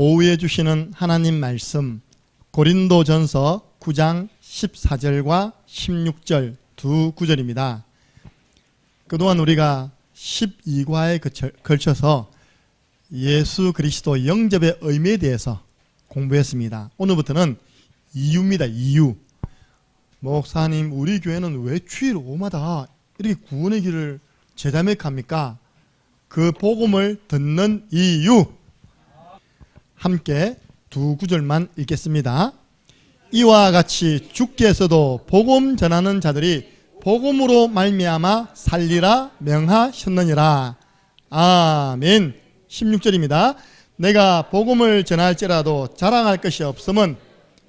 오후에 주시는 하나님 말씀 고린도전서 9장 14절과 16절 두 구절입니다. 그동안 우리가 12과에 걸쳐서 예수 그리스도 영접의 의미에 대해서 공부했습니다. 오늘부터는 이유입니다. 이유. 목사님, 우리 교회는 왜 주일 오후마다 이렇게 구원의 길을 재자맥합니까? 그 복음을 듣는 이유. 함께 두 구절만 읽겠습니다. 이와 같이 주께서도 복음 전하는 자들이 복음으로 말미암아 살리라 명하셨느니라. 아멘. 16절입니다. 내가 복음을 전할지라도 자랑할 것이 없음은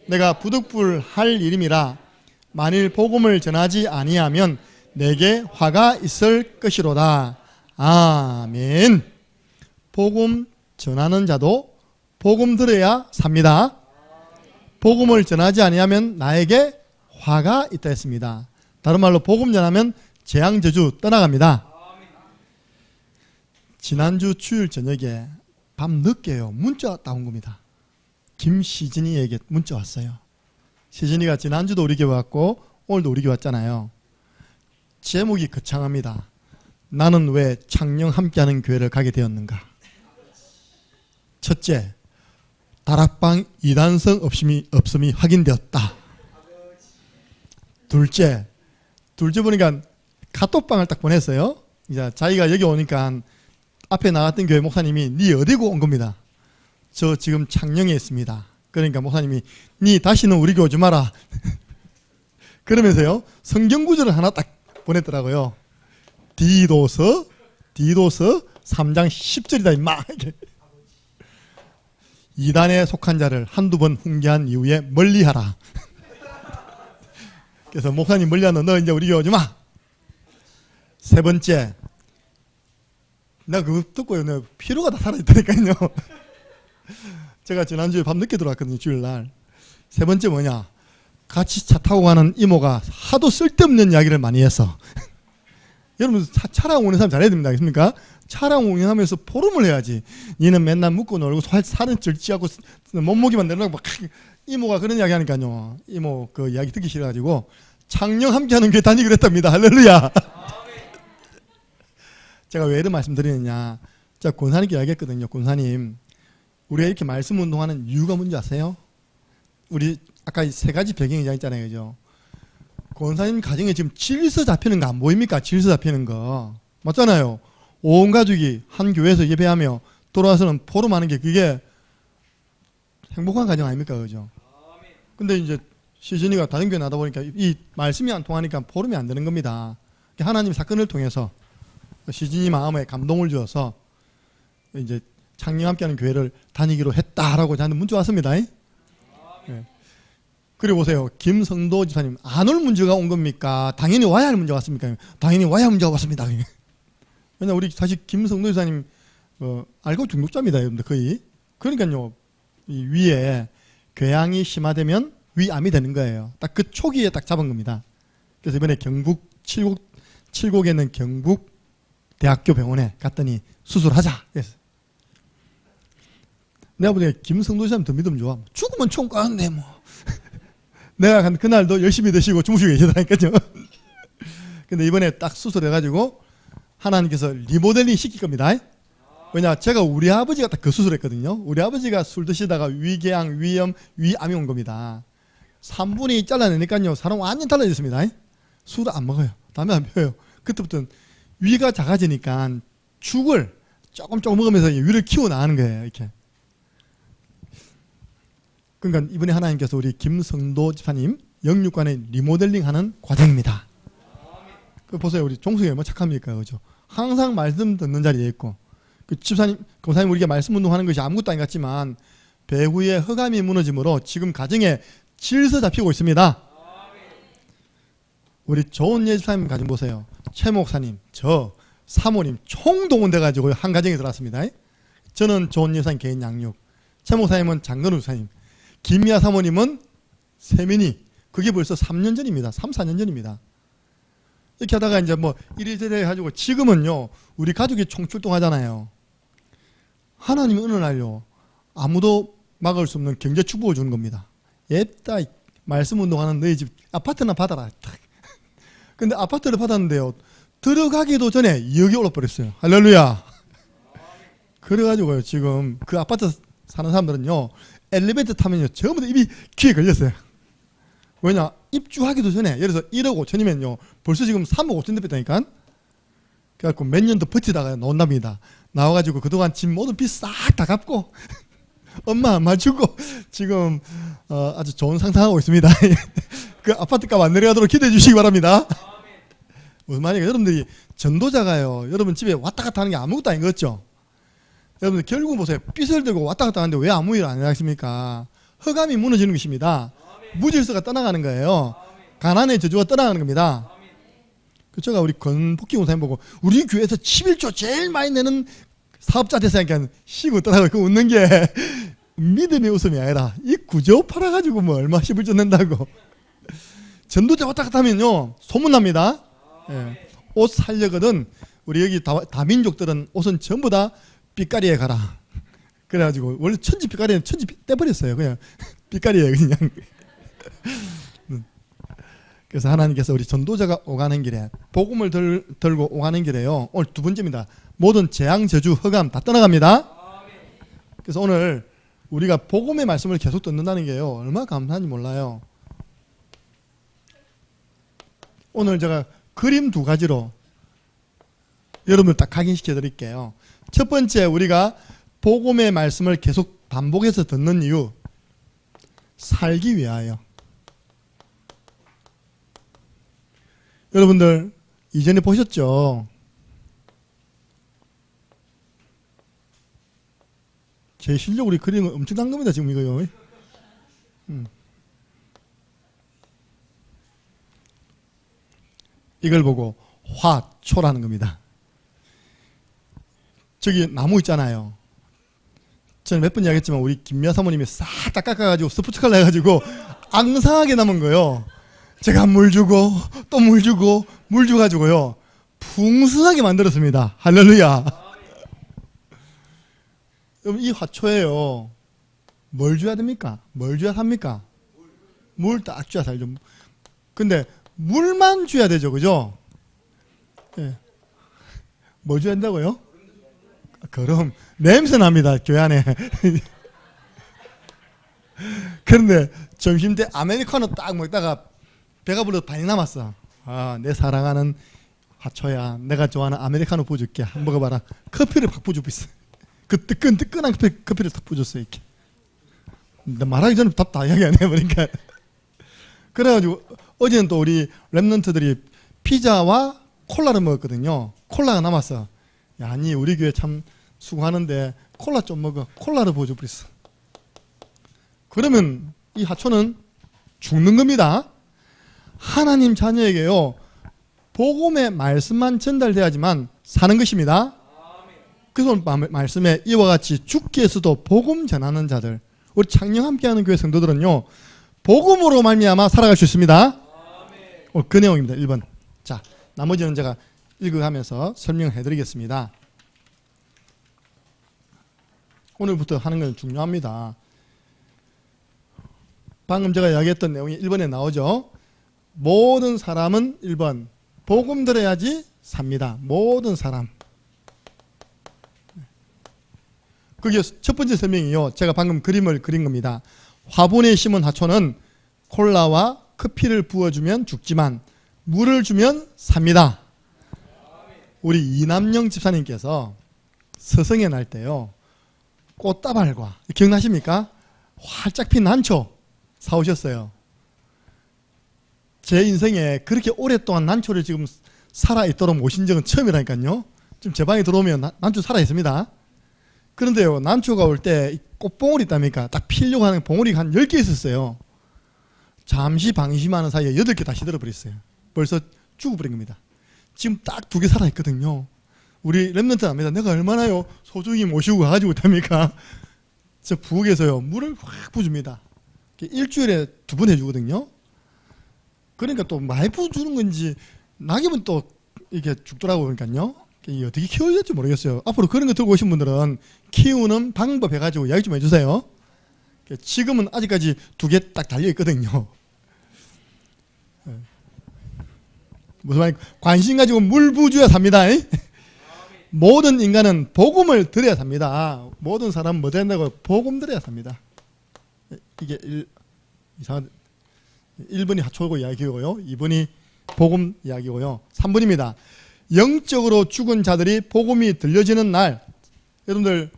내가 부득불할 일임이라. 만일 복음을 전하지 아니하면 내게 화가 있을 것이로다. 아멘. 복음 전하는 자도 복음 들어야 삽니다. 복음을 전하지 아니하면 나에게 화가 있다 했습니다. 다른 말로 복음 전하면 재앙 저주 떠나갑니다. 지난주 주일 저녁에 밤 늦게요 문자가 온 겁니다. 김시진이에게 문자 왔어요. 시진이가 지난주도 우리 교회 왔고 오늘도 우리 교회 왔잖아요. 제목이 거창합니다. 나는 왜 창녕 함께하는 교회를 가게 되었는가. 첫째, 다락방 이단성 없음이 확인되었다. 둘째 보니까 카톡방을 딱 보냈어요. 이제 자기가 여기 오니까 앞에 나갔던 교회 목사님이 니 어디고 온 겁니다. 저 지금 창녕에 있습니다. 그러니까 목사님이 니 다시는 우리 교회 오지 마라. 그러면서요 성경 구절을 하나 딱 보냈더라고요. 디도서 3장 10절이다 임마. 이단에 속한 자를 한두 번 훈계한 이후에 멀리하라. 그래서 목사님 멀리하는 너 이제 우리 교회 오지 마. 세 번째, 나 그거 듣고요 내 피로가 다 사라졌다니까요. 제가 지난주에 밤 늦게 들어왔거든요. 주일날. 세 번째 뭐냐, 같이 차 타고 가는 이모가 하도 쓸데없는 이야기를 많이 했어. 여러분 차량 운행하면 잘해야 됩니다. 알겠습니까? 차량 운행하면서 포럼을 해야지. 니는 맨날 묻고 놀고 살은 절지하고 몸무게만 내려고 막 이모가 그런 이야기 하니까요. 이모 그 이야기 듣기 싫어가지고 창녕 함께하는 교회 다니기로 했답니다. 할렐루야. 제가 왜 이런 말씀 드리느냐, 제가 권사님께 이야기했거든요. 권사님, 우리가 이렇게 말씀 운동하는 이유가 뭔지 아세요? 우리 아까 세 가지 배경 이야기했잖아요. 그죠? 권사님 가정에 지금 질서 잡히는 거 안 보입니까? 질서 잡히는 거 맞잖아요. 온 가족이 한 교회에서 예배하며 돌아와서는 포럼하는 게 그게 행복한 가정 아닙니까? 그죠? 근데 이제 시즌이가 다른 교회 나다 보니까 이 말씀이 안 통하니까 포럼이 안 되는 겁니다. 하나님 사건을 통해서 시즌이 마음에 감동을 주어서 이제 창녕 함께하는 교회를 다니기로 했다라고 저한테 문자 왔습니다. 네. 그리고 보세요. 김성도 집사님, 안 올 문제가 온 겁니까? 당연히 와야 할 문제가 왔습니까? 당연히 와야 할 문제가 왔습니다. 왜냐면 우리 사실 김성도 집사님 알고 중독자입니다. 여러분들 거의. 그러니까요. 이 위에 궤양이 심화되면 위암이 되는 거예요. 딱 그 초기에 딱 잡은 겁니다. 그래서 이번에 경북 칠곡에 있는 경북 대학교 병원에 갔더니 수술하자. 그래서 내가 보기에 김성도 집사님 더 믿음 좋아. 죽으면 총 까는데 뭐. 내가 간 그날도 열심히 드시고 주무시고 계시다니까요. 근데 이번에 딱 수술해가지고 하나님께서 리모델링 시킬 겁니다. 왜냐, 제가 우리 아버지가 딱 그 수술했거든요. 우리 아버지가 술 드시다가 위궤양, 위염, 위암이 온 겁니다. 3분이 잘라내니까요 사람 완전 달라졌습니다. 술을 안 먹어요. 담배 안 피워요. 그때부터는 위가 작아지니까 죽을 조금 먹으면서 위를 키워나가는 거예요. 이렇게. 그러니까 이번에 하나님께서 우리 김성도 집사님 영육관에 리모델링하는 과정입니다. 그 보세요. 우리 종석이 얼마나 착합니까? 그죠? 항상 말씀 듣는 자리에 있고, 그 집사님, 권사님 우리가 말씀 운동하는 것이 아무것도 아닌 것 같지만 배후의 허감이 무너짐으로 지금 가정에 질서 잡히고 있습니다. 우리 좋은 예집사님 가정 보세요. 최 목사님, 저 사모님 총동원돼가지고 한 가정에 들어왔습니다. 저는 좋은 예집사님 개인 양육, 최 목사님은 장건우 목사님, 김미아 사모님은 세민이, 그게 벌써 3년 전입니다. 3, 4년 전입니다. 이렇게 하다가 이제 뭐 이리저리 해가지고 지금은요 우리 가족이 총출동하잖아요. 하나님이 어느 날요 아무도 막을 수 없는 경제 축복을 주는 겁니다. 얘다 말씀 운동하는 너희 집 아파트나 받아라. 근데 아파트를 받았는데요, 들어가기도 전에 2억이 올라버렸어요. 할렐루야. 그래가지고요, 지금 그 아파트 사는 사람들은요, 엘리베이터 타면요, 전부 다 입이 귀에 걸렸어요. 왜냐, 입주하기도 전에, 예를 들어서 1억 5천이면요, 벌써 지금 3억 5천 됐다니까? 그래갖고 몇 년 더 버티다가 나온답니다. 나와가지고 그동안 집 모든 빚 싹 다 갚고, 엄마 안 맞추고, 지금, 아주 좋은 상상하고 있습니다. 그 아파트 값 안 내려가도록 기대해 주시기 바랍니다. 무슨 말이에요? 여러분들이 전도자가요, 여러분 집에 왔다 갔다 하는 게 아무것도 아닌 거 같죠? 여러분들 결국 보세요. 빚을 들고 왔다 갔다 하는데 왜 아무 일 안 하십니까? 허감이 무너지는 것입니다. 무질서가 떠나가는 거예요. 가난의 저주가 떠나가는 겁니다. 그 제가 우리 건복기 목사님 보고 우리 교회에서 11조 제일 많이 내는 사업자 됐으니까 쉬고 떠나고 그 웃는 게 믿음의 웃음이 아니라 이 구조 팔아가지고 뭐 얼마 11조 낸다고. 전도자 왔다 갔다 하면요, 소문납니다. 예. 옷 살려거든 우리 여기 다민족들은 옷은 전부 다 삐까리에 가라. 그래가지고 원래 천지 삐까리는 천지 떼버렸어요. 그냥 삐까리에 그냥. 그래서 하나님께서 우리 전도자가 오가는 길에 복음을 들고 오가는 길에요, 오늘 두 번째입니다. 모든 재앙, 저주, 흑암 다 떠나갑니다. 그래서 오늘 우리가 복음의 말씀을 계속 듣는다는 게요, 얼마나 감사한지 몰라요. 오늘 제가 그림 두 가지로 여러분을 딱 각인시켜 드릴게요. 첫 번째, 우리가 복음의 말씀을 계속 반복해서 듣는 이유, 살기 위하여. 여러분들 이전에 보셨죠? 제 실력으로 그리는 거 엄청난 겁니다, 지금 이거요. 이걸 보고 화초라는 겁니다. 저기 나무 있잖아요. 저는 몇 번 이야기했지만 우리 김미아 사모님이 싹 다 깎아가지고 스포츠 칼라 해가지고 앙상하게 남은 거예요. 제가 물 주고 또 물 주고 물 줘가지고요, 풍성하게 만들었습니다. 할렐루야. 여러분, 이 화초에요, 뭘 줘야 됩니까? 뭘 줘야 삽니까? 물 딱 줘야 살죠. 근데 물만 줘야 되죠, 그죠? 예. 뭐 줘야 된다고요? 그럼 냄새 납니다, 교회 안에. 그런데 점심 때 아메리카노 딱 먹다가 배가 불러서 반이 남았어. 아, 내 사랑하는 화초야, 내가 좋아하는 아메리카노 부어줄게. 한번 먹어봐라. 커피를 팍 부어주고 그 뜨끈뜨끈한 커피를 탁 부어줬어, 이렇게. 근데 말하기 전에 답 다 이야기 안 해버리니까. 그래가지고 어제는 또 우리 랩런트들이 피자와 콜라를 먹었거든요. 콜라가 남았어. 야, 아니 우리 교회 참 수고하는데 콜라 좀 먹어. 콜라를 부어줘 버렸어. 그러면 이 하초는 죽는 겁니다. 하나님 자녀에게요, 복음의 말씀만 전달돼야지만 사는 것입니다. 그래서 말씀에 이와 같이 죽기 위해서도 복음 전하는 자들, 우리 창녕 함께하는 교회 성도들은요, 복음으로 말미암아 살아갈 수 있습니다. 그 내용입니다. 1번. 자, 나머지는 제가 읽어가면서 설명해 드리겠습니다. 오늘부터 하는 건 중요합니다. 방금 제가 이야기했던 내용이 1번에 나오죠. 모든 사람은 1번 복음 들어야지 삽니다. 모든 사람. 그게 첫 번째 설명이요, 제가 방금 그림을 그린 겁니다. 화분에 심은 하초는 콜라와 커피를 부어주면 죽지만 물을 주면 삽니다. 우리 이남영 집사님께서 서성에 날 때요, 꽃다발과, 기억나십니까? 활짝 핀 난초 사오셨어요. 제 인생에 그렇게 오랫동안 난초를 지금 살아있도록 모신 적은 처음이라니까요. 지금 제 방에 들어오면 난초 살아있습니다. 그런데요, 난초가 올 때 꽃봉오리 있답니까? 딱 피려고 하는 봉오리가 한 10개 있었어요. 잠시 방심하는 사이에 8개 다시 들어버렸어요. 벌써 죽어버린 겁니다. 지금 딱 2개 살아있거든요. 우리 랩런트 압니다. 내가 얼마나요 소중히 모시고 가가지고 있답니까? 저 부엌에서요, 물을 확 부어줍니다. 일주일에 2번 해주거든요. 그러니까 또 많이 부어주는 건지 낙엽은 또 이렇게 죽더라고요. 그러니까요. 이 어떻게 키워야 될지 모르겠어요. 앞으로 그런 거 들고 오신 분들은 키우는 방법 해가지고 이야기 좀 해주세요. 지금은 아직까지 2개 딱 달려있거든요. 무슨 말이야? 관심 가지고 물부주야 삽니다. 모든 인간은 복음을 들어야 삽니다. 모든 사람은 뭐 된다고? 복음 들어야 삽니다. 이게 1번이 하초고 이야기고요. 2번이 복음 이야기고요. 3번입니다. 영적으로 죽은 자들이 복음이 들려지는 날, 여러분들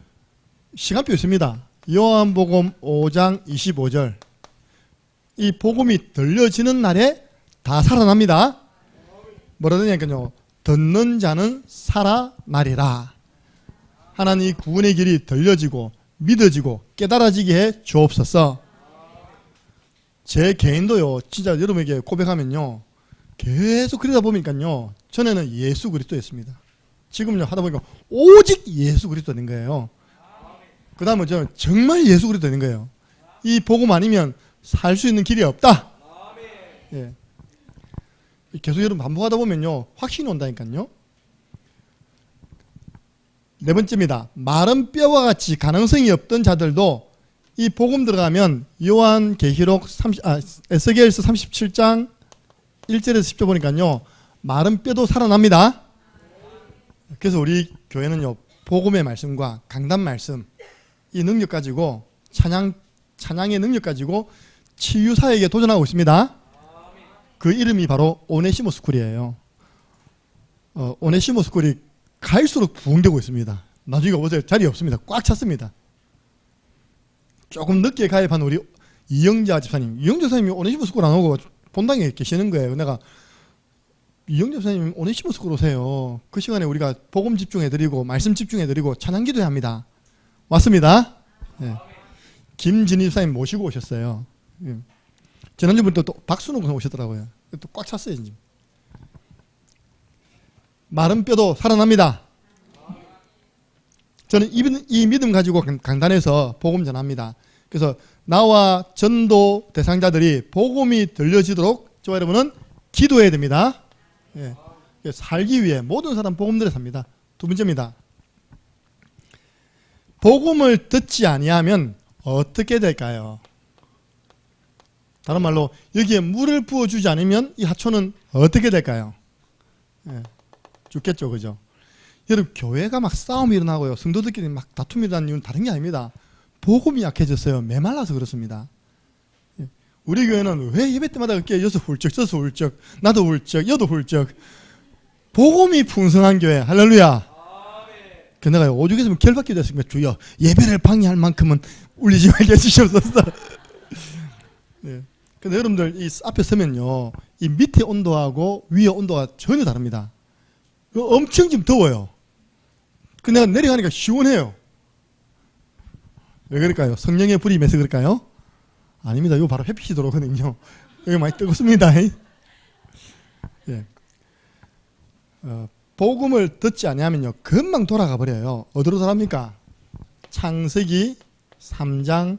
시간표 있습니다. 요한복음 5장 25절. 이 복음이 들려지는 날에 다 살아납니다. 뭐라 되냐니까요. 듣는 자는 살아나리라. 하나님 구원의 길이 들려지고 믿어지고 깨달아지게 해 주옵소서. 제 개인도요, 진짜 여러분에게 고백하면요, 계속 그러다 보니까요, 전에는 예수 그리스도였습니다. 지금요 하다 보니까 오직 예수 그리스도 된 거예요. 그 다음은 저는 정말 예수 그리스도 된 거예요. 이 복음 아니면 살 수 있는 길이 없다. 예. 계속 여러분 반복하다 보면요 확신이 온다니까요. 4번째입니다. 마른 뼈와 같이 가능성이 없던 자들도 이 복음 들어가면 요한계시록 에스겔서 37장 1절에서 10절 보니까요 마른 뼈도 살아납니다. 그래서 우리 교회는요 복음의 말씀과 강단 말씀 이 능력 가지고 찬양의 능력 가지고 치유 사역에 도전하고 있습니다. 그 이름이 바로 오네시모 스쿨이에요. 오네시모 스쿨이 갈수록 부흥되고 있습니다. 나중에 보세요. 자리 없습니다. 꽉 찼습니다. 조금 늦게 가입한 우리 이영자 집사님. 이영자 집사님이 오네시모 스쿨 안 오고 본당에 계시는 거예요. 내가 이영자 집사님 오네시모 스쿨 오세요. 그 시간에 우리가 복음 집중해드리고 말씀 집중해드리고 찬양 기도해야 합니다. 왔습니다. 네. 김진희 집사님 모시고 오셨어요. 지난주부터 또 박순호 군 오셨더라고요. 또 꽉 찼어요. 지금. 마른 뼈도 살아납니다. 저는 이 믿음 가지고 강단에서 복음 전합니다. 그래서 나와 전도 대상자들이 복음이 들려지도록 저와 여러분은 기도해야 됩니다. 예. 살기 위해 모든 사람 복음 들여 삽니다. 2번째입니다. 복음을 듣지 아니하면 어떻게 될까요? 다른 말로 여기에 물을 부어주지 않으면 이 하초는 어떻게 될까요? 예. 죽겠죠, 그죠? 여러분 교회가 막 싸움이 일어나고요, 성도들끼리 막 다툼이 일어나는 이유는 다른 게 아닙니다. 복음이 약해졌어요. 메말라서 그렇습니다. 예. 우리 교회는 왜 예배 때마다 그렇게 여서 훌쩍 저서 훌쩍 나도 훌쩍 여도 훌쩍 복음이 풍성한 교회. 할렐루야. 그 내가 오죽했으면 결박기도 했습니다. 주여 예배를 방해할 만큼은 울리지 말게 해주시옵소서. 네. 근데 여러분들 이 앞에 서면요 이 밑에 온도하고 위에 온도가 전혀 다릅니다. 엄청 지금 더워요. 근데 내가 내려가니까 시원해요. 왜 그럴까요? 성령의 불이 임해서 그럴까요? 아닙니다. 이거 바로 햇빛이 들어오거든요. 여기 많이 뜨겁습니다. 예. 복음을 듣지 아니하면요 금방 돌아가 버려요. 어디로 돌아갑니까? 창세기 3장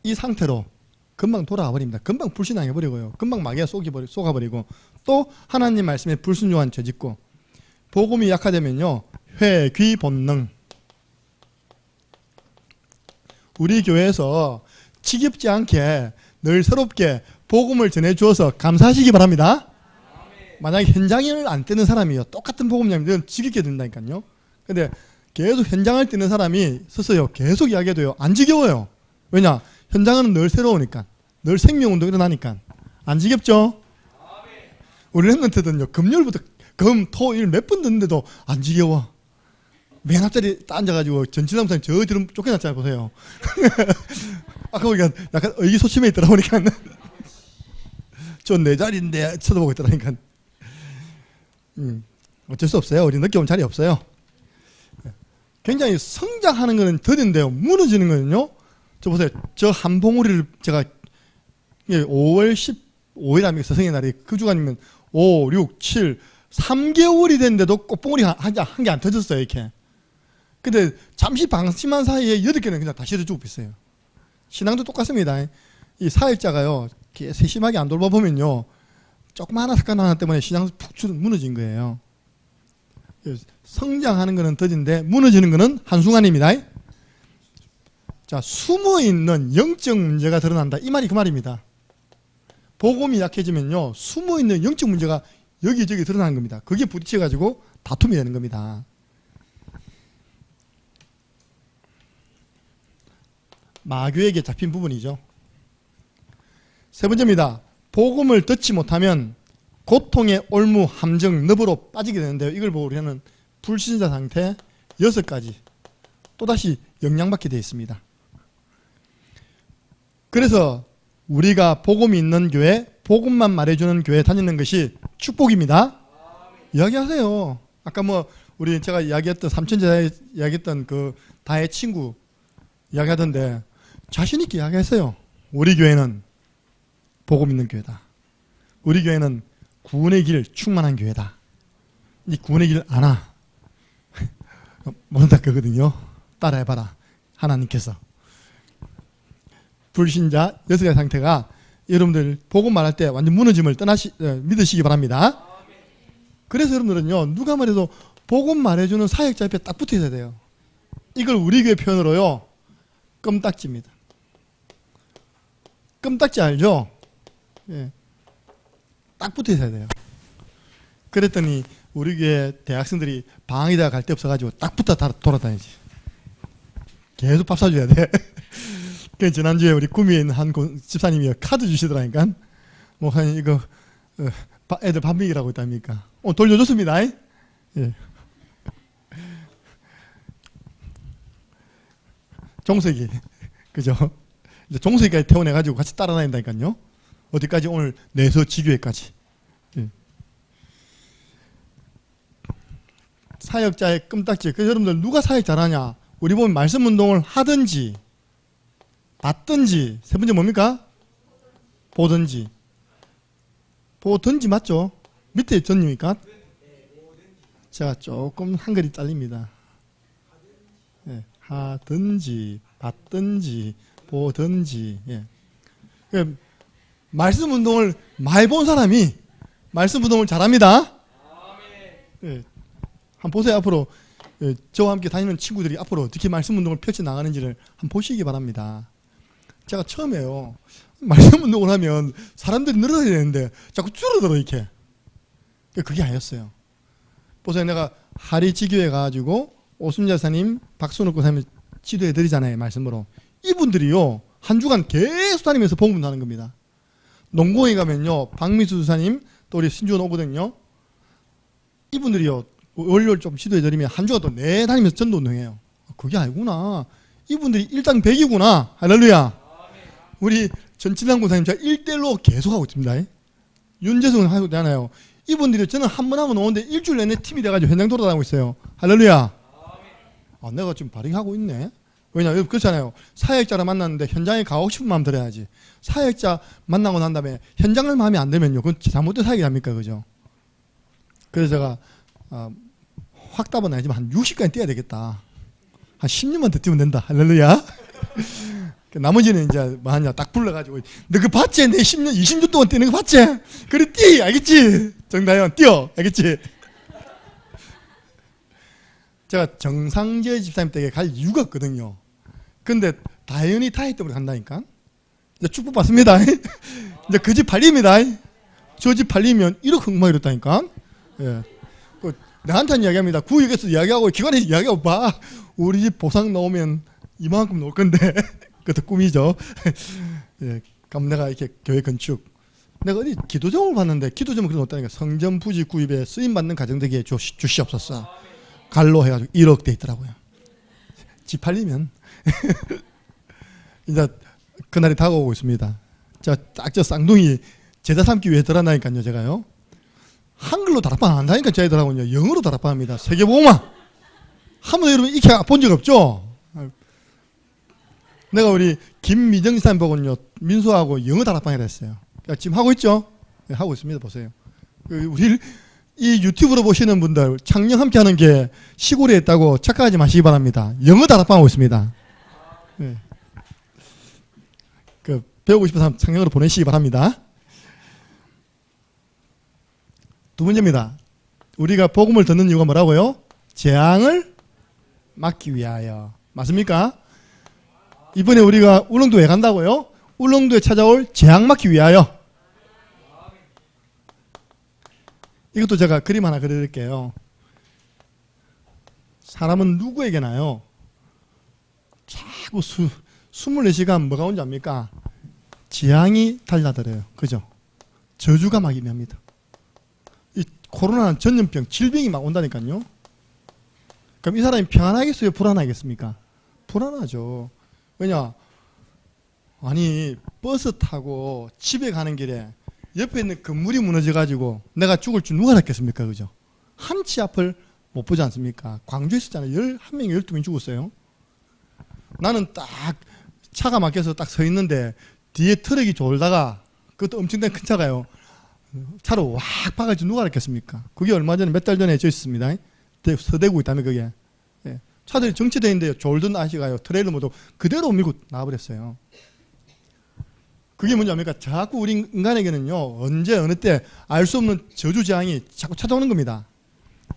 이 상태로 금방 돌아가 버립니다. 금방 불신앙해 버리고요. 금방 마귀가 속아버리고 또 하나님 말씀에 불순종한 죄 짓고 복음이 약화되면요 회귀 본능. 우리 교회에서 지겹지 않게 늘 새롭게 복음을 전해주어서 감사하시기 바랍니다. 만약에 현장을 안 뜨는 사람이요 똑같은 복음이면 지겹게 된다니까요. 근데 계속 현장을 뜨는 사람이 서서요 계속 이야기해도요 안 지겨워요. 왜냐? 현장은 늘 새로우니까 늘 생명운동 일어나니까 안 지겹죠? 우리 랩런트들은요 금요일부터 금, 토, 일 몇 번 듣는데도 안 지겨워. 맨 앞자리에 앉아가지고 전치사무사님 저 뒤로 쫓겨났잖아요. 보세요. 아까 보니까 약간 의기소침해 있더라 보니까 저 내 자리인데 쳐다보고 있더라니까. 어쩔 수 없어요. 우리 늦게 온 자리 없어요. 굉장히 성장하는 거는 더딘데요 무너지는 거는요 저 보세요. 저 한 봉우리를 제가 5월 15일 아닙니까? 스승의 날이 그 주간이면 5, 6, 7, 3개월이 됐는데도 꽃봉우리 한 개 안 터졌어요. 이렇게. 근데 잠시 방심한 사이에 8개는 그냥 다시 죽고 있어요. 신앙도 똑같습니다. 이 사역자가요 세심하게 안 돌봐보면요 조그마한 사건 하나 때문에 신앙이 푹 무너진 거예요. 성장하는 것은 더딘데 무너지는 것은 한순간입니다. 자, 숨어있는 영적 문제가 드러난다. 이 말이 그 말입니다. 복음이 약해지면요, 숨어있는 영적 문제가 여기저기 드러나는 겁니다. 그게 부딪혀가지고 다툼이 되는 겁니다. 마귀에게 잡힌 부분이죠. 세 번째입니다. 복음을 듣지 못하면 고통의 올무, 함정, 늪으로 빠지게 되는데요. 이걸 보고 우리는 불신자 상태 6가지 또다시 영향받게 되어 있습니다. 그래서 우리가 복음이 있는 교회, 복음만 말해주는 교회 다니는 것이 축복입니다. 이야기하세요. 아까 우리 제가 이야기했던 삼천제자에 이야기했던 그 다의 친구 이야기하던데 자신 있게 이야기했어요. 우리 교회는 복음 있는 교회다. 우리 교회는 구원의 길 충만한 교회다. 이 구원의 길 아나? 모른다 그거든요. 따라해봐라. 하나님께서. 불신자 6가지 상태가 여러분들 복음 말할 때 완전 무너짐을 믿으시기 바랍니다. 그래서 여러분들은요, 누가 말해도 복음 말해주는 사역자 옆에 딱 붙어 있어야 돼요. 이걸 우리 교회 표현으로요, 껌딱지입니다. 껌딱지 알죠? 예. 딱 붙어 있어야 돼요. 그랬더니 우리 교회 대학생들이 방학이다 갈 데 없어가지고 딱 붙어 돌아다니지. 계속 밥 사줘야 돼. 그 지난주에 우리 구미에 있는 한 집사님이 카드 주시더라니까. 이거 애들 밥 먹이라고 했답니까? 돌려줬습니다. 예. 종석이, 그죠? 이제 종석이까지 태워내가지고 같이 따라다닌다니까요. 어디까지? 오늘 내서 지교회까지. 예. 사역자의 끔딱지. 그래서 여러분들 누가 사역 잘하냐? 우리 보면 말씀 운동을 하든지 받든지, 세 번째 뭡니까? 보든지. 보든지 맞죠? 밑에 전입니까? 제가 조금 한글이 잘립니다. 예. 하든지 받든지 보든지. 예. 말씀 운동을 많이 본 사람이 말씀 운동을 잘합니다. 예. 한번 보세요. 앞으로 저와 함께 다니는 친구들이 앞으로 어떻게 말씀 운동을 펼쳐 나가는지를 한번 보시기 바랍니다. 제가 처음에요, 말씀 운동을 하면 사람들이 늘어야 되는데 자꾸 줄어들어 이렇게. 그게 아니었어요. 보세요. 내가 하리지교회 가가지고 오순자 사님, 박순욱 고사님 지도해 드리잖아요. 말씀으로. 이분들이요, 한 주간 계속 다니면서 복음 하는 겁니다. 농고에 가면요, 박미수 주사님 또 우리 신주원 오거든요. 이분들이요, 월요일 좀 지도해 드리면 한 주간 또 다니면서 전도 운동해요. 그게 아니구나. 이분들이 일당 100이구나. 할렐루야. 우리 전진남 권사님 제가 1대1로 계속 하고 있습니다. 윤재성은 하고 있잖아요. 이분들이 저는 한 번 하면 오는데 일주일 내내 팀이 돼가지고 현장 돌아다니고 있어요. 할렐루야. 내가 지금 발휘하고 있네. 왜냐면 그렇잖아요. 사역자를 만났는데 현장에 가고 싶은 마음 들어야지. 사역자 만나고 난 다음에 현장을 마음에 안 들면요, 그건 잘못된 사역이 아닙니까? 그죠? 그래서 제가 확답은 아니지만 한 60까지 뛰어야 되겠다. 한 10년만 더 뛰면 된다. 할렐루야. 나머지는 이제 뭐하냐 딱 불러가지고 너 그 봤지? 내 10년 20년 동안 뛰는 거 봤지? 그래 뛰 알겠지? 정다현 뛰어 알겠지? 제가 정상재 집사님 댁에 갈 이유가 없거든요. 근데 다현이 타이 때문에 간다니까. 이제 축복 받습니다. 이제 그 집 팔립니다. 저 집 팔리면 1억 흥망 이렇다니까. 예. 나한테는 이야기합니다. 구역에서 이야기하고 기관에서 이야기하고 봐. 우리 집 보상 나오면 이만큼 나올 건데. 그것도 꿈이죠. 예, 그럼 내가 이렇게 교회 건축, 내가 어디 기도점을 봤는데 기도점은 그런 거 없다니까. 성전 부지 구입에 쓰임 받는 가정들에게 주시옵소서. 갈로 해가지고 1억 돼 있더라고요. 집 팔리면 이제 그날이 다가오고 있습니다. 저 쌍둥이 제자 삼기 위해 들어간다니까요. 제가요, 한글로 다락방 안 한다니까. 저희들하고는 영어로 다락방합니다. 세계보고만 한번 여러분 익혀 본 적 없죠? 내가 우리 김미정 지사님 보고는요, 민수하고 영어 다락방이라 했어요. 지금 하고 있죠? 네, 하고 있습니다. 보세요. 우리 이 유튜브로 보시는 분들 창녕 함께 하는 게 시골에 있다고 착각하지 마시기 바랍니다. 영어 다락방 하고 있습니다. 네. 배우고 싶은 사람 창녕으로 보내시기 바랍니다. 두 번째입니다. 우리가 복음을 듣는 이유가 뭐라고요? 재앙을 막기 위하여. 맞습니까? 이번에 우리가 울릉도 왜 간다고요? 울릉도에 찾아올 재앙 막기 위하여. 이것도 제가 그림 하나 그려드릴게요. 사람은 누구에게나요, 자꾸 24시간 뭐가 온지 압니까? 재앙이 달라들어요. 그죠? 저주가 막 임합니다. 이 코로나는 전염병, 질병이 막 온다니까요. 그럼 이 사람이 평안하겠어요? 불안하겠습니까? 불안하죠. 왜냐? 아니, 버스 타고 집에 가는 길에 옆에 있는 건물이 무너져가지고 내가 죽을 줄 누가 알았겠습니까? 그죠? 한 치 앞을 못 보지 않습니까? 광주에 있었잖아요. 11명이 12명이 죽었어요. 나는 딱 차가 막혀서 딱 서 있는데 뒤에 트럭이 졸다가, 그것도 엄청난 큰 차가요, 차로 확 박아가지고 누가 알았겠습니까? 그게 얼마 전에, 몇 달 전에 저 있었습니다. 서대구 있다면 그게. 예. 차들이 정체되어 있는데 졸던 아저씨가요, 트레일러 모두 그대로 밀고 나와버렸어요. 그게 뭔지 압니까? 자꾸 우리 인간에게는요, 언제 어느 때 알 수 없는 저주재앙이 자꾸 찾아오는 겁니다.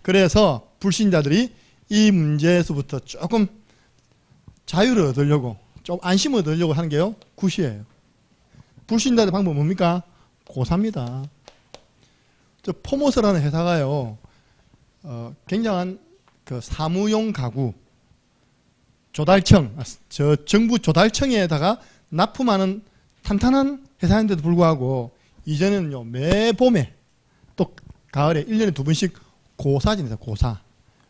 그래서 불신자들이 이 문제에서부터 조금 자유를 얻으려고, 좀 안심을 얻으려고 하는 게요, 굿이에요. 불신자들의 방법은 뭡니까? 고사입니다. 저 포모스라는 회사가요, 굉장한 그 사무용 가구 조달청, 저 정부 조달청에다가 납품하는 탄탄한 회사인데도 불구하고 이제는요, 매 봄에 또 가을에 1년에 2번씩 고사 지내요. 고사.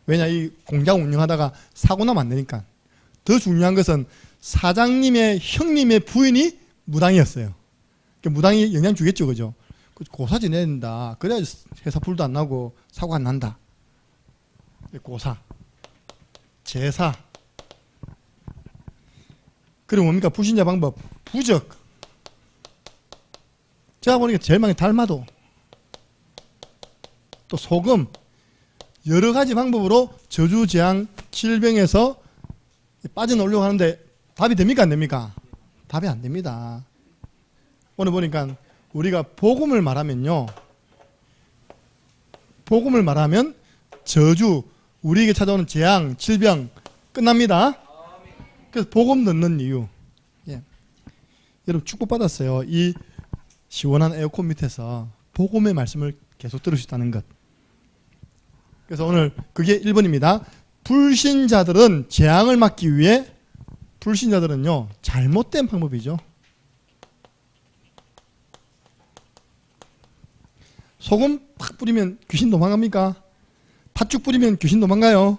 왜냐, 이 공장 운영하다가 사고 나면 안 되니까. 더 중요한 것은 사장님의 형님의 부인이 무당이었어요. 무당이 영향 주겠죠, 그죠? 고사 지내야 된다. 그래야 회사 불도 안 나고 사고 안 난다. 고사, 제사. 그리고 뭡니까? 불신자 방법, 부적. 제가 보니까 제일 많이 달마도, 또 소금, 여러 가지 방법으로 저주, 재앙, 질병에서 빠져나오려고 하는데 답이 됩니까? 안 됩니까? 답이 안 됩니다. 오늘 보니까 우리가 복음을 말하면요, 복음을 말하면 저주, 우리에게 찾아오는 재앙, 질병 끝납니다. 그래서 복음 듣는 이유. 예. 여러분 축복받았어요. 이 시원한 에어컨 밑에서 복음의 말씀을 계속 들을 수 있다는 것. 그래서 오늘 그게 1번입니다. 불신자들은 재앙을 막기 위해, 불신자들은요, 잘못된 방법이죠. 소금 팍 뿌리면 귀신 도망갑니까? 팥죽 뿌리면 귀신 도망가요?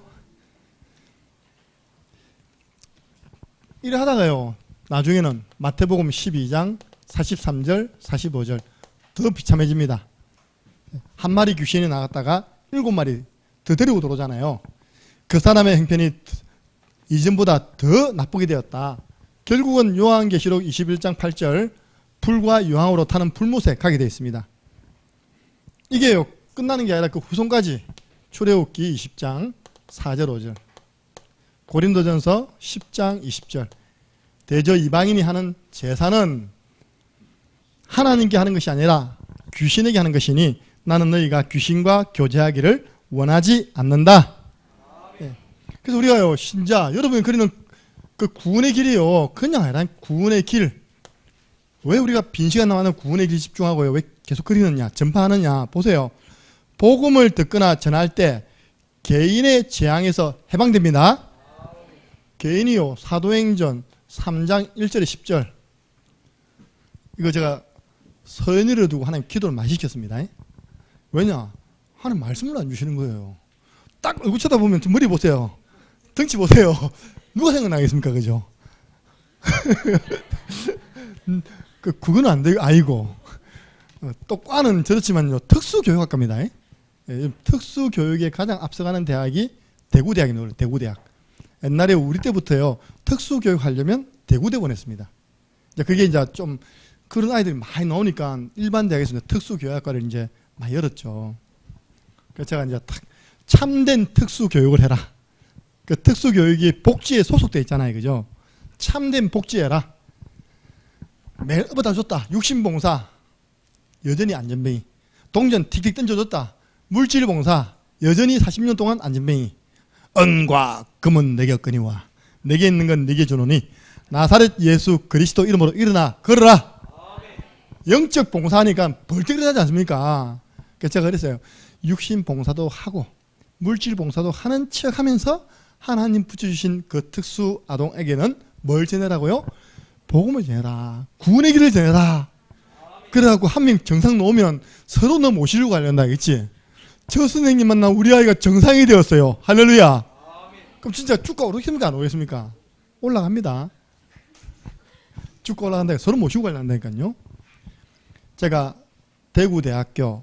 이래 하다가요, 나중에는 마태복음 12장 43절 45절 더 비참해집니다. 한 마리 귀신이 나갔다가 7마리 더 데리고 들어오잖아요. 그 사람의 형편이 이전보다 더 나쁘게 되었다. 결국은 요한계시록 21장 8절 불과 유황으로 타는 불못에 가게 되어 있습니다. 이게요, 끝나는 게 아니라 그 후손까지. 출애굽기 20장 4절 5절, 고린도전서 10장 20절. 대저 이방인이 하는 제사는 하나님께 하는 것이 아니라 귀신에게 하는 것이니 나는 너희가 귀신과 교제하기를 원하지 않는다. 네. 그래서 우리가요, 신자, 여러분이 그리는 그 구원의 길이요, 그냥 아니라 구원의 길. 왜 우리가 빈 시간 남아는 구원의 길 집중하고요, 왜 계속 그리느냐, 전파하느냐. 보세요. 복음을 듣거나 전할 때 개인의 재앙에서 해방됩니다. 개인이요, 사도행전 3장 1절에 10절. 이거 제가 서연이를 두고 하나님 기도를 많이 시켰습니다. 왜냐? 하나님 말씀을 안 주시는 거예요. 딱 얼굴 쳐다보면 머리 보세요, 덩치 보세요. 누가 생각나겠습니까? 그죠? 그거는 안 되고, 아이고. 또 과는 저렇지만요, 특수교육학과입니다. 특수교육에 가장 앞서가는 대학이 대구대학입니다. 대구대학. 옛날에 우리 때부터요, 특수교육 하려면 대구대 보냈습니다. 이제 그게 이제 좀 그런 아이들이 많이 나오니까 일반 대학에서 특수교육학과를 이제 많이 열었죠. 그래서 제가 이제 참된 특수교육을 해라. 그 특수교육이 복지에 소속돼 있잖아요, 그죠? 참된 복지해라. 매일 업어다 줬다. 육신봉사, 여전히 안전뱅이. 동전 틱틱 던져줬다. 물질봉사, 여전히 40년 동안 안전뱅이. 은과 금은 내게 없거니와 내게 있는 건 네게 주노니 나사렛 예수 그리스도 이름으로 일어나 걸어라. 영적 봉사하니까 벌떡 일어나지 않습니까? 그래서 제가 그랬어요. 육신 봉사도 하고 물질 봉사도 하는 척 하면서 하나님 붙여주신 그 특수 아동에게는 뭘 전해라고요? 복음을 전해라. 구원의 길을 전해라. 그래갖고 한 명 정상 놓으면 서로 너 모시려고 하려나 알겠지? 저 선생님 만나 우리 아이가 정상이 되었어요. 할렐루야. 그럼 진짜 주가 오르겠습니까? 안 오르겠습니까? 올라갑니다. 주가 올라간다. 서로 모시고 가려한다니까요. 제가 대구대학교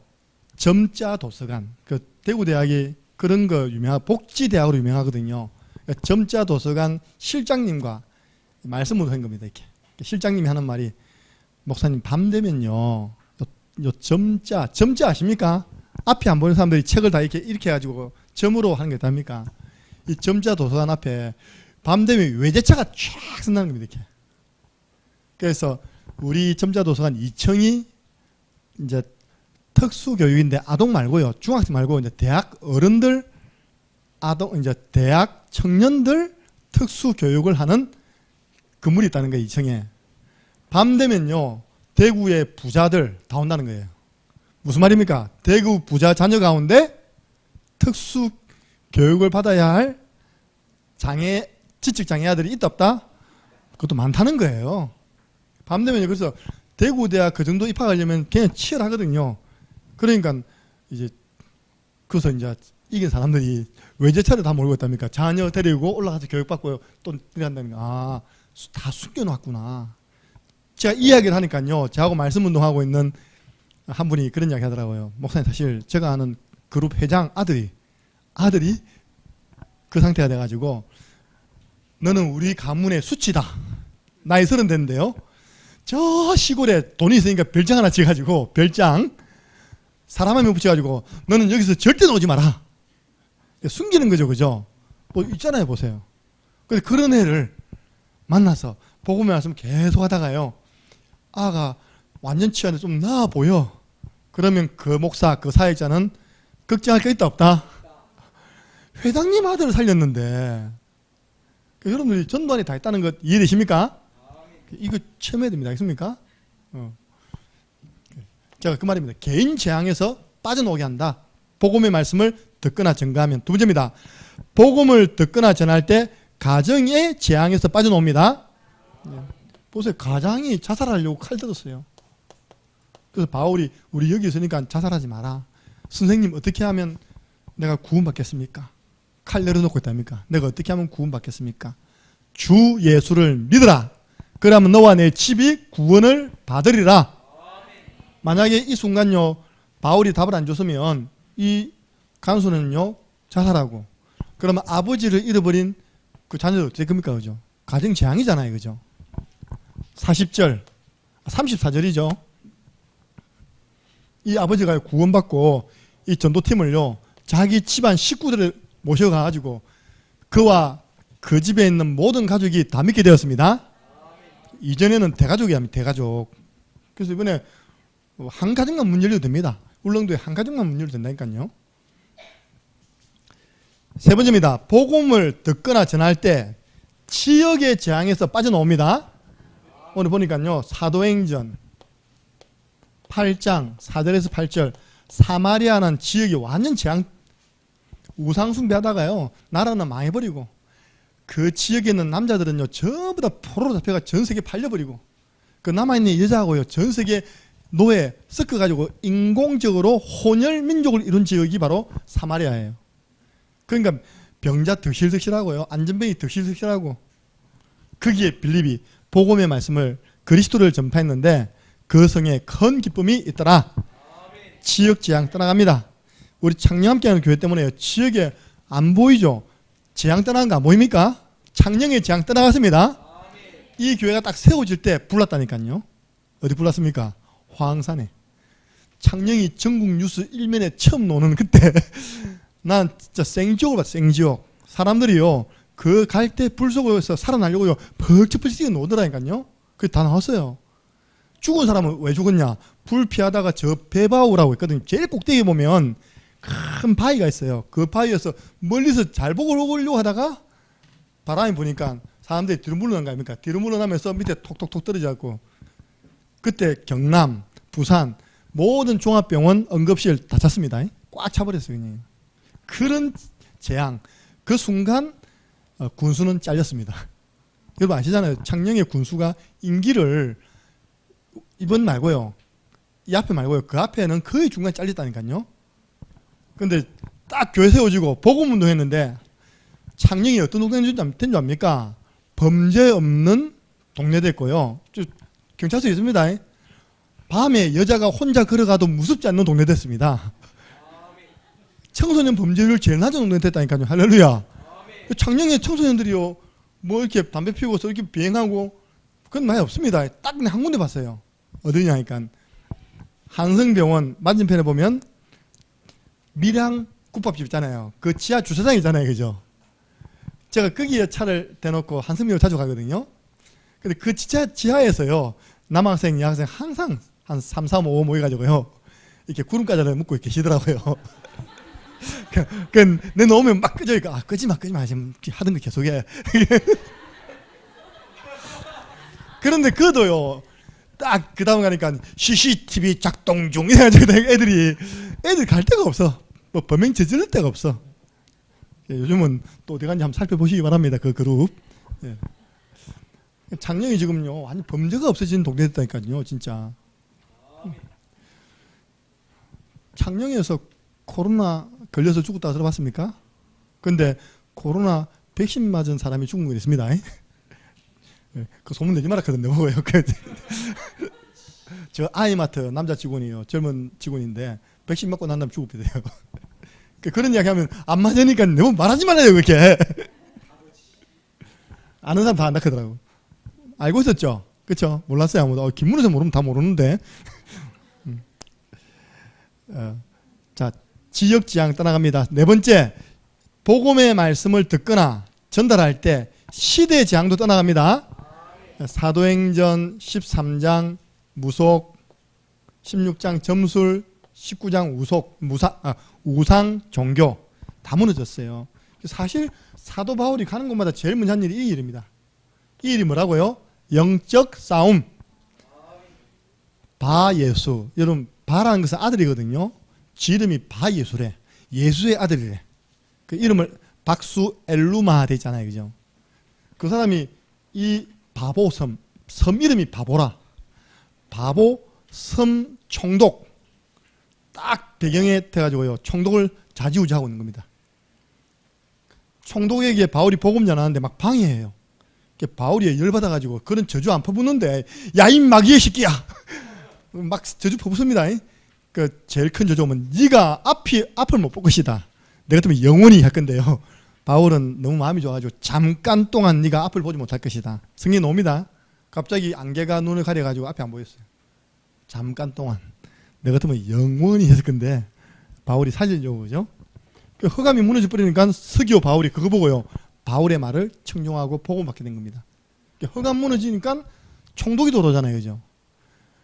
점자 도서관, 그 대구대학이 그런 거 복지대학으로 유명하거든요. 그러니까 점자 도서관 실장님과 말씀을 한 겁니다. 이렇게 실장님이 하는 말이, 목사님 밤 되면요, 요 점자 아십니까? 앞에 안 보는 사람들이 책을 다 이렇게 해가지고 점으로 하는 게 있답니까? 이 점자 도서관 앞에 밤 되면 외제차가 쫙 쓴다는 겁니다. 이렇게. 그래서 우리 점자 도서관 2층이 이제 특수교육인데 아동 말고요, 중학생 말고 이제 대학 어른들, 아동, 이제 대학 청년들 특수교육을 하는 건물이 있다는 거예요. 2층에. 밤 되면요, 대구의 부자들 다 온다는 거예요. 무슨 말입니까? 대구 부자 자녀 가운데 특수 교육을 받아야 할 지적장애 아들이 있다 없다? 그것도 많다는 거예요. 밤 되면요. 그래서 대구대학 그 정도 입학하려면 그냥 치열하거든요. 그러니까 이제 그래서 이제 이긴 사람들이 외제차를 다 몰고 있답니까? 자녀 데리고 올라가서 교육받고 또 이런다는 거. 아, 다 숨겨놨구나. 제가 이야기를 하니까요, 저하고 말씀 운동하고 있는 한 분이 그런 이야기 하더라고요. 목사님, 사실 제가 아는 그룹 회장 아들이 그 상태가 돼가지고, 너는 우리 가문의 수치다. 나이 30 됐는데요, 저 시골에 돈이 있으니까 별장 하나 지어가지고, 별장 사람 한 명 붙여가지고, 너는 여기서 절대 나오지 마라. 숨기는 거죠, 그죠? 뭐 있잖아요, 보세요. 근데 그런 애를 만나서 복음의 말씀 계속 하다가요, 아가 완전치 않게 좀 나아 보여. 그러면 그 목사, 그 사역자는 걱정할 게 있다 없다? 회장님 아들을 살렸는데, 여러분들이 전도 안에 다 있다는 것 이해되십니까? 이거 체험해야 됩니다. 알겠습니까? 제가 그 말입니다. 개인 재앙에서 빠져나오게 한다. 복음의 말씀을 듣거나 전가하면. 두 번째입니다. 복음을 듣거나 전할 때 가정의 재앙에서 빠져나옵니다. 보세요. 가장이 자살하려고 칼 들었어요. 그래서 바울이 우리 여기 있으니까 자살하지 마라. 선생님, 어떻게 하면 내가 구원받겠습니까? 칼 내려놓고 있답니까? 내가 어떻게 하면 구원받겠습니까? 주 예수를 믿으라. 그러면 너와 내 집이 구원을 받으리라. 만약에 이 순간요, 바울이 답을 안 줬으면 이 간수는요, 자살하고, 그러면 아버지를 잃어버린 그 자녀들 어떻게 됩니까? 그죠? 가정 재앙이잖아요. 그죠? 40절, 34절이죠. 이 아버지가 구원받고 이 전도팀을요, 자기 집안 식구들을 모셔가지고 그와 그 집에 있는 모든 가족이 다 믿게 되었습니다. 이전에는 대가족이 합니다. 대가족. 그래서 이번에 한 가정만 문 열려도 됩니다. 울릉도에 한 가정만 문 열려도 된다니까요. 세 번째입니다. 복음을 듣거나 전할 때 지역의 재앙에서 빠져나옵니다. 오늘 보니까요, 사도행전 8장 4절에서 8절, 사마리아는 지역이 완전 재앙, 우상숭배하다가요, 나라는 망해버리고, 그 지역에 있는 남자들은요, 전부 다 포로로 잡혀가 전 세계 팔려버리고, 그 남아있는 여자하고요, 전 세계 노예 섞어가지고 인공적으로 혼혈 민족을 이룬 지역이 바로 사마리아예요. 그러니까 병자 득실득실하고요, 안전뱅이 득실득실하고, 거기에 빌립이 복음의 말씀을, 그리스도를 전파했는데 그 성에 큰 기쁨이 있더라. 지역 재앙 떠나갑니다. 우리 창녕 함께하는 교회 때문에 지역에 안 보이죠? 재앙 떠나는 거 안 보입니까? 창녕의 재앙 떠나갔습니다. 이 교회가 딱 세워질 때 불났다니까요. 어디 불났습니까? 화항산에. 창녕이 전국 뉴스 1면에 처음 노는 그때 난 진짜 생지옥을 봤어. 생지옥. 사람들이요, 그 갈 때 불 속에서 살아나려고요, 펄쩍펄쩍 뛰어 노더라니까요. 그게 다 나왔어요. 죽은 사람은 왜 죽었냐? 불 피하다가 저 배바우라고 있거든요. 제일 꼭대기 보면 큰 바위가 있어요. 그 바위에서 멀리서 잘 보려고 하다가 바람이 부니까 사람들이 뒤로 물러난 거 아닙니까? 뒤로 물러나면서 밑에 톡톡톡 떨어져갖고 그때 경남, 부산 모든 종합병원 응급실 다 찼습니다. 꽉 차버렸어요. 그냥. 그런 재앙. 그 순간 군수는 잘렸습니다. 여러분 아시잖아요. 창녕의 군수가 임기를 이번 말고요. 이 앞에 말고요. 그 앞에는 거의 중간에 잘렸다니까요. 근데 딱 교회 세워지고 복음운동 했는데 창녕이 어떤 동네인 줄 압니까? 범죄 없는 동네 됐고요. 경찰서 있습니다. 밤에 여자가 혼자 걸어가도 무섭지 않는 동네 됐습니다. 청소년 범죄율 제일 낮은 동네 됐다니까요. 할렐루야. 창녕의 청소년들이요. 뭐 이렇게 담배 피우고서 이렇게 비행하고 그건 많이 없습니다. 딱 한 군데 봤어요. 어디냐 하니까 한성병원 맞은편에 보면 밀양 국밥집 있잖아요. 그 지하 주차장 있잖아요. 그죠? 제가 거기에 차를 대놓고 한성병원 자주 가거든요. 근데 그 지하에서요. 남학생, 여학생 항상 한 3, 4, 5 모여가지고요. 이렇게 구름과자를 먹고 계시더라고요. 내 놓으면 막 끄져니까 아, 끄지마 지금 하던 거 계속해. 그런데 그도요. 딱 그 다음 가니까 CCTV 작동 중 이래가지고 애들 갈 데가 없어. 뭐 범행 저지를 데가 없어. 요즘은 또 어디 간지 한번 살펴보시기 바랍니다. 그 그룹. 예. 작년이 지금요 완전 범죄가 없어진 동네 됐다니까요. 진짜. 창녕에서 코로나 걸려서 죽었다 들어봤습니까? 근데 코로나 백신 맞은 사람이 죽은 거 있습니다. 그 소문 내지 마라 그런데 뭐예요? 저 아이마트 남자 직원이요. 젊은 직원인데 백신 맞고 난 다음에 죽었대요. 그런 이야기 하면 안 맞으니까 너무 말하지 말아요. 그렇게. 아는 사람 다 안다 그러더라고. 알고 있었죠? 그렇죠? 몰랐어요. 아무도. 김문에서 모르면 다 모르는데. 자, 지역지향 떠나갑니다. 네 번째, 복음의 말씀을 듣거나 전달할 때 시대지향도 떠나갑니다. 사도행전 13장 무속, 16장 점술, 19장 우상 종교 다 무너졌어요. 사실 사도 바울이 가는 곳마다 제일 먼저 한 일이 이 일입니다. 이 일이 뭐라고요? 영적 싸움. 바예수. 여러분 바라는 것은 아들이거든요. 지 이름이 바예수래. 예수의 아들이래. 그 이름을 박수 엘루마 되잖아요. 그죠? 그 사람이 이 바보섬, 섬 이름이 바보라. 바보, 섬, 총독. 딱 배경에 돼가지고요. 총독을 좌지우지하고 있는 겁니다. 총독에게 바울이 복음 전하는데 막 방해해요. 바울이 열받아가지고 그런 저주 안 퍼붓는데 야 이 마귀의 새끼야. 막 저주 퍼붓습니다. 그 제일 큰 저주 오면 네가 앞을 못 볼 것이다. 내 같으면 영원히 할 건데요. 바울은 너무 마음이 좋아가지고 잠깐 동안 네가 앞을 보지 못할 것이다. 성경에 나옵니다. 갑자기 안개가 눈을 가려가지고 앞이 안 보였어요. 잠깐 동안. 내 같으면 영원히 했을 건데 바울이 살리려고 그죠? 그 허감이 무너져 버리니까 스기오 바울이 그거 보고요. 바울의 말을 청종하고 복음받게 된 겁니다. 허감 무너지니까 총독이 들어오잖아요. 그죠?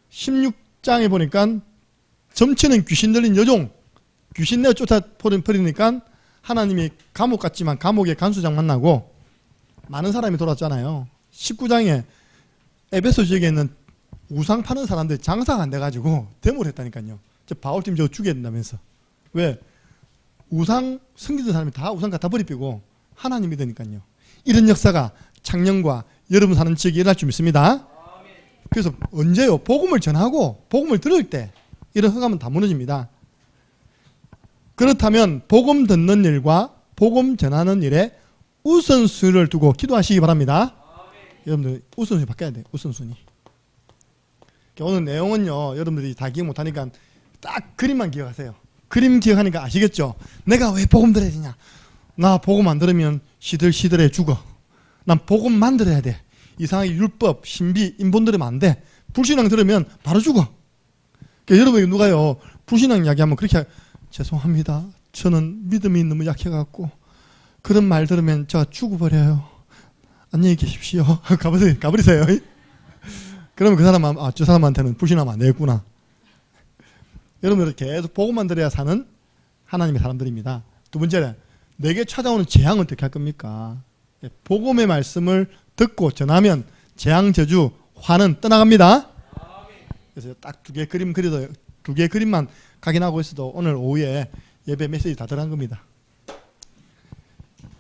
16장에 보니까 점치는 귀신 들린 여종 귀신 내어 쫓아 버리니까 하나님이 감옥 같지만 감옥에 간수장 만나고 많은 사람이 돌아왔잖아요. 19장에 에베소 지역에 있는 우상 파는 사람들이 장사가 안 돼가지고 데모를 했다니까요. 바울팀 저거 죽여야 된다면서. 왜? 우상 섬기던 사람이 다 우상 갖다 버리고 하나님 믿으니까요. 이런 역사가 창녕과 여러분 사는 지역에 일어날 줄 믿습니다. 그래서 언제요? 복음을 전하고 복음을 들을 때 이런 허감은 다 무너집니다. 그렇다면 복음 듣는 일과 복음 전하는 일에 우선순위를 두고 기도하시기 바랍니다. 여러분들 우선순위 바뀌어야 돼요. 우선순위. 오늘 내용은요. 여러분들이 다 기억 못하니까 딱 그림만 기억하세요. 그림 기억하니까 아시겠죠? 내가 왜 복음 들어야 되냐? 나 복음 안 들으면 시들시들해 죽어. 난 복음만 들어야 돼. 이상하게 율법, 신비, 인본 들으면 안 돼. 불신앙 들으면 바로 죽어. 그러니까 여러분이 누가요 불신앙 이야기하면 그렇게 죄송합니다. 저는 믿음이 너무 약해갖고 그런 말 들으면 제가 죽어버려요. 안녕히 계십시오. 가버리세요. 그러면 그 사람, 저 사람한테는 불신하면 안 되겠구나. 여러분들 계속 복음만 들어야 사는 하나님의 사람들입니다. 두 번째는 내게 찾아오는 재앙은 어떻게 할 겁니까? 복음의 말씀을 듣고 전하면 재앙 저주 화는 떠나갑니다. 그래서 딱 두 개 그림 그려서 두 개 그림만 각인하고 있어도 오늘 오후에 예배 메시지 다 들어간 겁니다.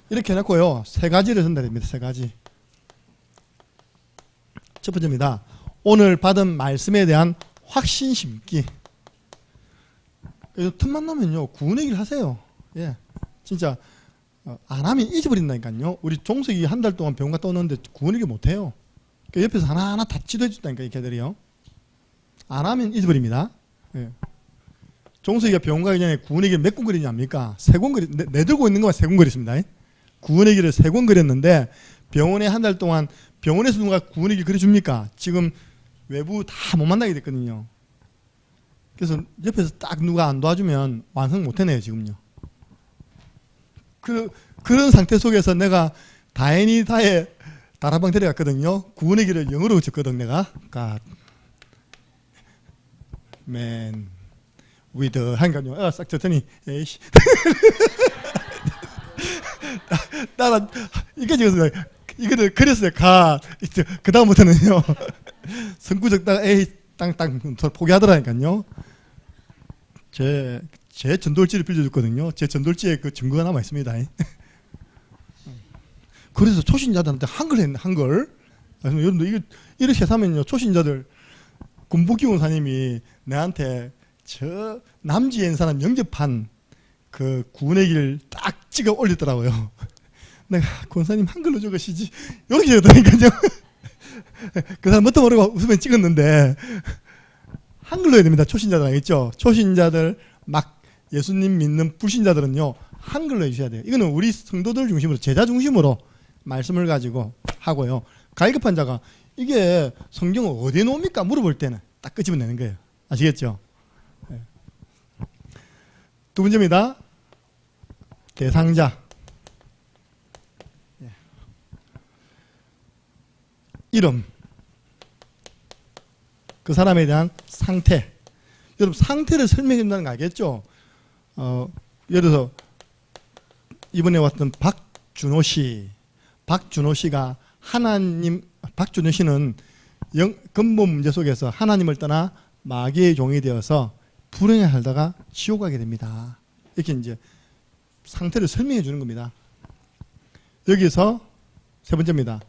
이렇게 해놓고요, 세 가지를 전달합니다. 세 가지. 첫 번째입니다. 오늘 받은 말씀에 대한 확신 심기. 틈만 나면요, 구원의 길 하세요. 예, 진짜 안 하면 잊어버린다니까요. 우리 종석이 한 달 동안 병원 갔다 오는데 구원의 길 못해요. 옆에서 하나하나 다 지도해 준다니까, 이 걔들이요. 안 하면 잊어버립니다. 예. 종석이가 병원 가기 전에 구원의 길 몇 권 그리지 압니까? 세 권 그리, 내들고 있는 것만 세 권 그렸습니다. 구원의 길을 세 권 그렸는데 병원에 한 달 동안 병원에서 누가 구원의 길 그려줍니까? 지금 외부 다 못 만나게 됐거든요. 그래서 옆에서 딱 누가 안 도와주면 완성 못 해내요, 지금요. 그런 상태 속에서 내가 다행히 다에 다락방 데려갔거든요. 구원의 길을 영어로 쳤거든, 내가. God, man, with, 하니까요. 싹 쳤더니, 에이씨. 따라, 이게 지금, 이거를 그렸어요, 그 다음부터는요. 성구 적다가, 에이, 땅, 포기하더라니까요. 제 전돌지를 빌려줬거든요. 제 전돌지에 그 증거가 남아 있습니다. 그래서 초신자들한테 한글 했네, 한글. 여러분들 이렇게 하면요, 초신자들 군부기원사님이 내한테 저 남지엔 사람 영접한 그 구원의 길 딱 찍어 올리더라고요. 내가 권사님 한글로 적으시지 이렇게 적었다니까요. 그 사람 뭣도 모르고 웃으면 찍었는데 한글로 해야 됩니다. 초신자들 알겠죠? 초신자들 막 예수님 믿는 불신자들은요 한글로 해주셔야 돼요. 이거는 우리 성도들 중심으로 제자 중심으로 말씀을 가지고 하고요. 갈급한 자가 이게 성경을 어디에 놓습니까? 물어볼 때는 딱 끄집어내는 거예요. 아시겠죠? 네. 두 번째입니다. 대상자. 네. 이름. 그 사람에 대한 상태. 여러분 상태를 설명해 준다는 거 알겠죠? 예를 들어서 이번에 왔던 박준호 씨가 박준호 씨는 근본 문제 속에서 하나님을 떠나 마귀의 종이 되어서 불행에 살다가 지옥 가게 됩니다. 이렇게 이제 상태를 설명해 주는 겁니다. 여기서 세 번째입니다.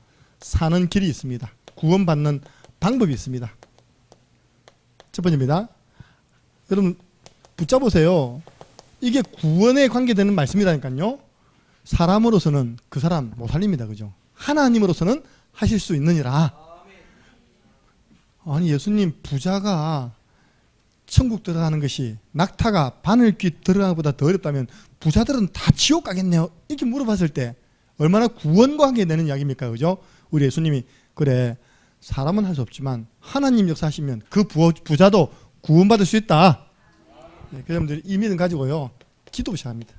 사는 길이 있습니다. 구원받는 방법이 있습니다. 첫 번째입니다. 여러분 붙잡으세요. 이게 구원에 관계되는 말씀이라니까요. 사람으로서는 그 사람 못 살립니다. 그죠? 하나님으로서는 하실 수 있느니라. 아니 예수님 부자가 천국 들어가는 것이 낙타가 바늘귀 들어가는 것보다 더 어렵다면 부자들은 다 지옥 가겠네요. 이렇게 물어봤을 때 얼마나 구원과 관계되는 이야기입니까? 그죠? 우리 예수님이 그래 사람은 할 수 없지만 하나님 역사하시면 그 부자도 구원받을 수 있다. 네, 여러분들이 이 믿음 가지고요 기도 시작합니다.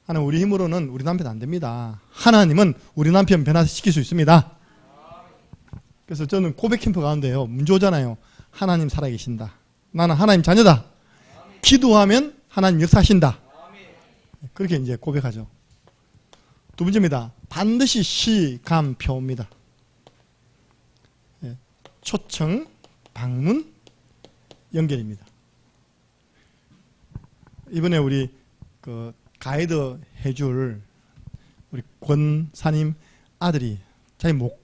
하나님 우리 힘으로는 우리 남편 안 됩니다. 하나님은 우리 남편 변화시킬 수 있습니다. 그래서 저는 고백 캠프 가운데요 문제 오잖아요. 하나님 살아계신다. 나는 하나님 자녀다. 기도하면 하나님 역사하신다. 그렇게 이제 고백하죠. 두 번째입니다. 반드시 시간표입니다. 초청, 방문, 연결입니다. 이번에 우리 그 가이드 해줄 우리 권사님 아들이 자기 못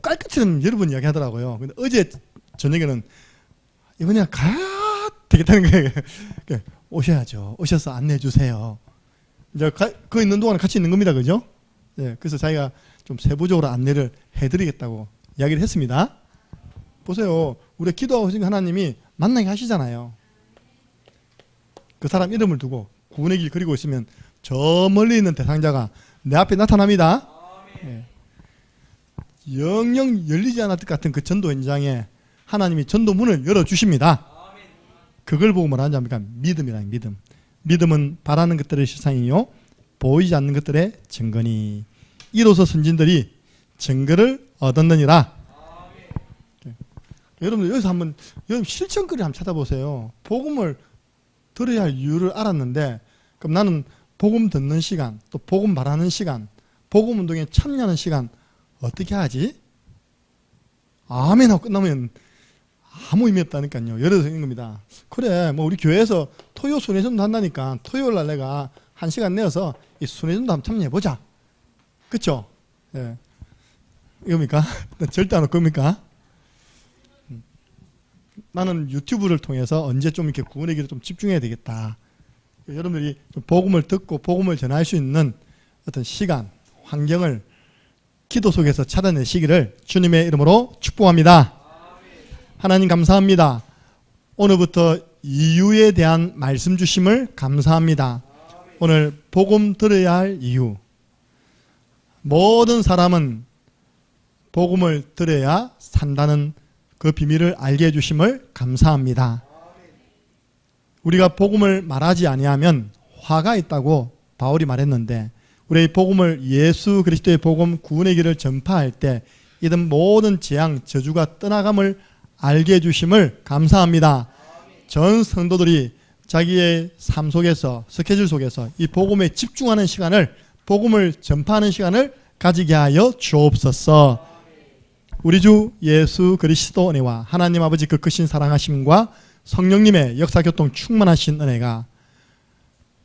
갈 것처럼 여러 번 이야기 하더라고요. 근데 어제 저녁에는 이번에 가야 되겠다는 거예요. 오셔야죠. 오셔서 안내해 주세요. 이제 그 있는 동안 같이 있는 겁니다. 그죠? 네, 그래서 자기가 좀 세부적으로 안내를 해드리겠다고 이야기를 했습니다. 보세요. 우리가 기도하고 있으니까 하나님이 만나게 하시잖아요. 그 사람 이름을 두고 구원의 길 그리고 있으면 저 멀리 있는 대상자가 내 앞에 나타납니다. 네. 영영 열리지 않았을 것 같은 그 전도 현장에 하나님이 전도 문을 열어주십니다. 그걸 보고 뭐라는지 압니까? 믿음이라는 믿음. 믿음은 바라는 것들의 실상이요 보이지 않는 것들의 증거니 이로써 선진들이 증거를 얻었느니라. 여러분들 여기서 한번 여러분 실천거리 한번 찾아보세요. 복음을 들어야 할 이유를 알았는데, 그럼 나는 복음 듣는 시간, 또 복음 말하는 시간, 복음 운동에 참여하는 시간 어떻게 하지? 아멘 하고 끝나면 아무 의미 없다니까요. 예를 들어서 이런 겁니다. 그래, 뭐 우리 교회에서 토요 순회전도 한다니까 토요일 날 내가 1시간 내어서 이 순회전도 한번 참여해보자. 그쵸? 예. 이겁니까? 절대 안 할 겁니까? 나는 유튜브를 통해서 언제 좀 이렇게 구원의 길에 좀 집중해야 되겠다. 여러분들이 좀 복음을 듣고 복음을 전할 수 있는 어떤 시간, 환경을 기도 속에서 찾아내시기를 주님의 이름으로 축복합니다. 하나님 감사합니다. 오늘부터 이유에 대한 말씀 주심을 감사합니다. 오늘 복음 들어야 할 이유. 모든 사람은 복음을 들어야 산다는 그 비밀을 알게 해주심을 감사합니다. 우리가 복음을 말하지 아니하면 화가 있다고 바울이 말했는데, 우리의 복음을, 예수 그리스도의 복음 구원의 길을 전파할 때 이런 모든 재앙, 저주가 떠나감을 알게 해주심을 감사합니다. 전 성도들이 자기의 삶 속에서, 스케줄 속에서 이 복음에 집중하는 시간을, 복음을 전파하는 시간을 가지게 하여 주옵소서. 우리 주 예수 그리스도 은혜와 하나님 아버지 그 크신 사랑하심과 성령님의 역사교통 충만하신 은혜가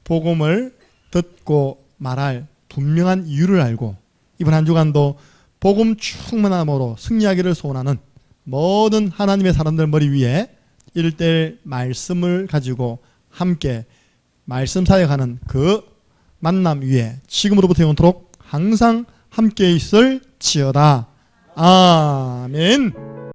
복음을 듣고 말할 분명한 이유를 알고 이번 한 주간도 복음 충만함으로 승리하기를 소원하는 모든 하나님의 사람들 머리 위에 1:1 말씀을 가지고 함께 말씀 사역하는 그 만남 위에 지금으로부터 영원토록 항상 함께 있을지어다. 아멘.